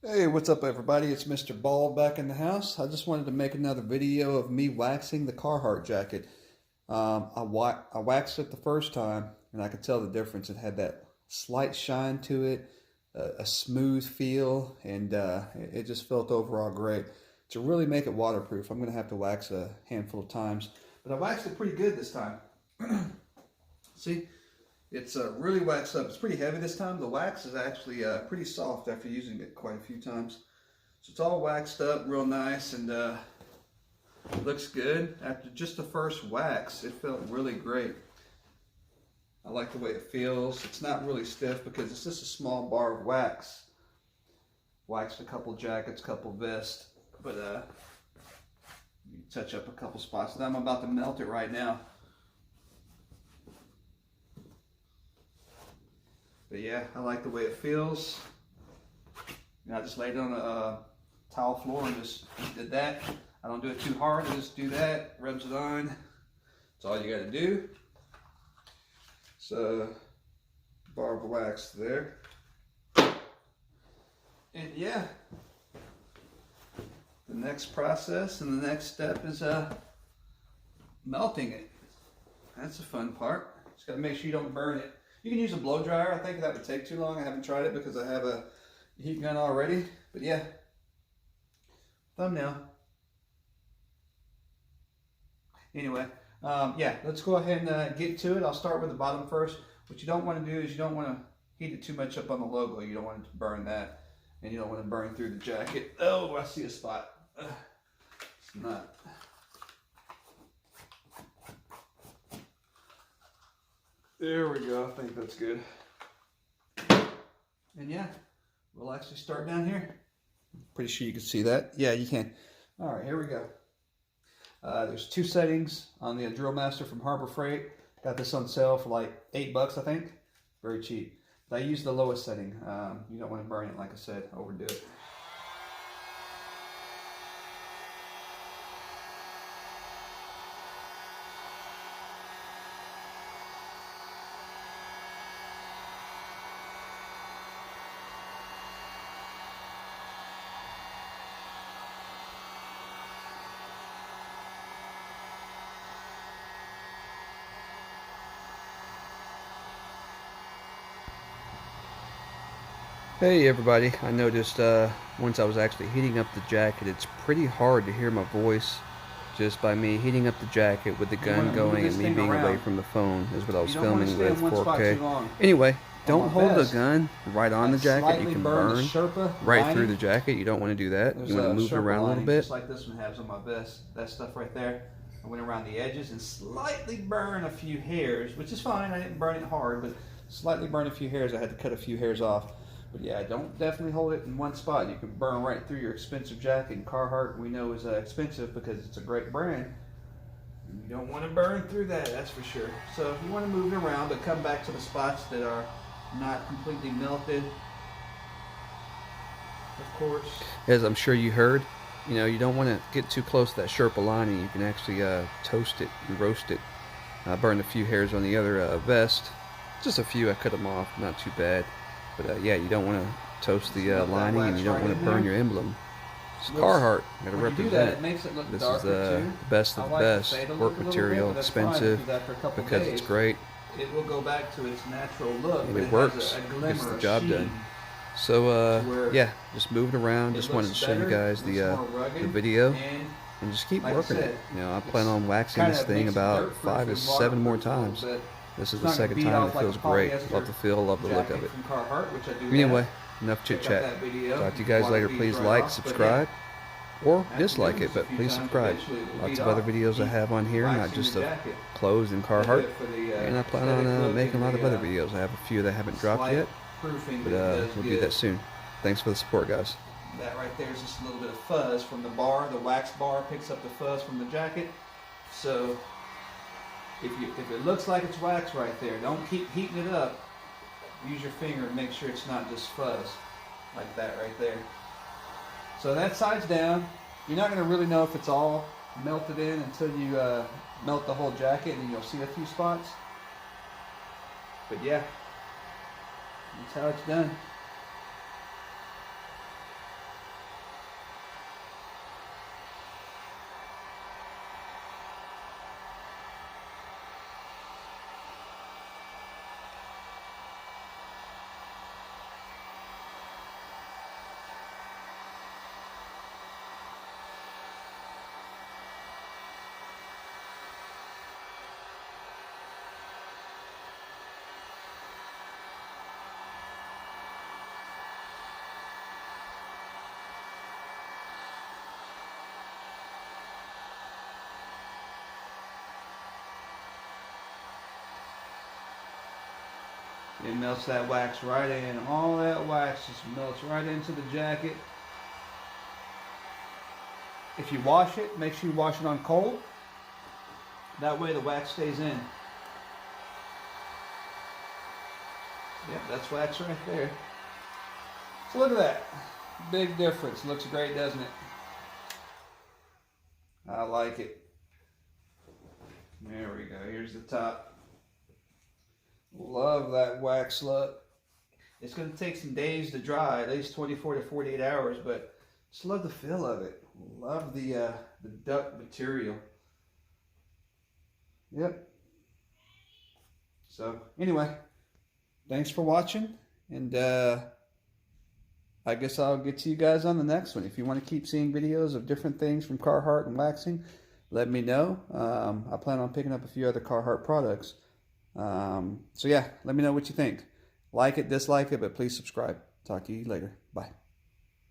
Hey, what's up everybody? It's Mr. Bald back in the house. I just wanted to make another video of me waxing the Carhartt jacket. I waxed it the first time and I could tell the difference. It had that slight shine to it, a smooth feel, and it just felt overall great. To really make it waterproof, I'm going to have to wax a handful of times, but I waxed it pretty good this time. See? It's really waxed up. It's pretty heavy this time. The wax is actually pretty soft after using it quite a few times. So it's all waxed up real nice and looks good. After just the first wax, it felt really great. I like the way it feels. It's not really stiff because it's just a small bar of wax. Waxed a couple jackets, couple vests, but you touch up a couple spots. And I'm about to melt it right now. But yeah, I like the way it feels. And I just laid it on a tile floor and just did that. I don't do it too hard, I just do that, rubs it on. That's all you gotta do. So, bar of wax there. And yeah, the next process and the next step is melting it. That's the fun part. Just gotta make sure you don't burn it. You can use a blow dryer. I think that would take too long. I haven't tried it because I have a heat gun already. But yeah, thumbnail. Anyway, yeah, let's go ahead and get to it. I'll start with the bottom first. What you don't want to do is you don't want to heat it too much up on the logo. You don't want it to burn that. And you don't want to burn through the jacket. Oh, I see a spot. It's not. There we go, I think that's good. And yeah, we'll actually start down here. Pretty sure you can see that. Yeah, you can. All right, here we go. There's two settings on the Drill Master from Harbor Freight. Got this on sale for like $8, I think. Very cheap. But I use the lowest setting. You don't want to burn it, like I said, overdo it. Hey everybody, I noticed once I was actually heating up the jacket, it's pretty hard to hear my voice just by me heating up the jacket with the gun going and me being away from the phone is what I was filming with 4K. Anyway, don't hold the gun right on the jacket. You can burn right through the jacket. You don't want to do that. You want to move it around a little bit. Just like this one has on my vest. That stuff right there. I went around the edges and slightly burn a few hairs, which is fine. I didn't burn it hard, but slightly burn a few hairs. I had to cut a few hairs off. But yeah, don't definitely hold it in one spot. You can burn right through your expensive jacket. And Carhartt, we know, is expensive because it's a great brand. And you don't want to burn through that, that's for sure. So you want to move it around, but come back to the spots that are not completely melted. Of course. As I'm sure you heard, you don't want to get too close to that Sherpa lining. You can actually toast it and roast it. I burned a few hairs on the other vest. Just a few, I cut them off, not too bad. But yeah, you don't want to toast the lining and you don't want to burn your emblem. It's Carhartt, got to represent it. This is the best of the best, work material, expensive, because it's great. It will go back to its natural look. And it works, gets the job done. So yeah, just moving around, just wanted to show you guys the video. And just keep working it. I plan on waxing this thing about 5 to 7 more times. This is the second time. It feels great. Love the feel, love the look of it. Anyway, enough chit chat. Talk to you guys later. Please like, subscribe, or dislike it, but please subscribe. Lots of other videos I have on here, not just of clothes and Carhartt. And I plan on making a lot of other videos. I have a few that haven't dropped yet, but we'll do that soon. Thanks for the support, guys. That right there is just a little bit of fuzz from the bar. The wax bar picks up the fuzz from the jacket. So if it looks like it's wax right there, don't keep heating it up. Use your finger and make sure it's not just fuzz like that right there. So that side's down. You're not going to really know if it's all melted in until you melt the whole jacket, and then you'll see a few spots. But yeah, that's how it's done. It melts that wax right in. All that wax just melts right into the jacket. If you wash it, make sure you wash it on cold. That way the wax stays in. Yep, that's wax right there. So look at that. Big difference. Looks great, doesn't it? I like it. There we go. Here's the top. Love that wax look. It's going to take some days to dry, at least 24 to 48 hours, but just love the feel of it. Love the duck material. Yep. So anyway, thanks for watching, and I guess I'll get to you guys on the next one. If you want to keep seeing videos of different things from Carhartt and waxing, let me know. I plan on picking up a few other Carhartt products. So yeah, let me know what you think. Like it, dislike it, but please subscribe. Talk to you later. Bye.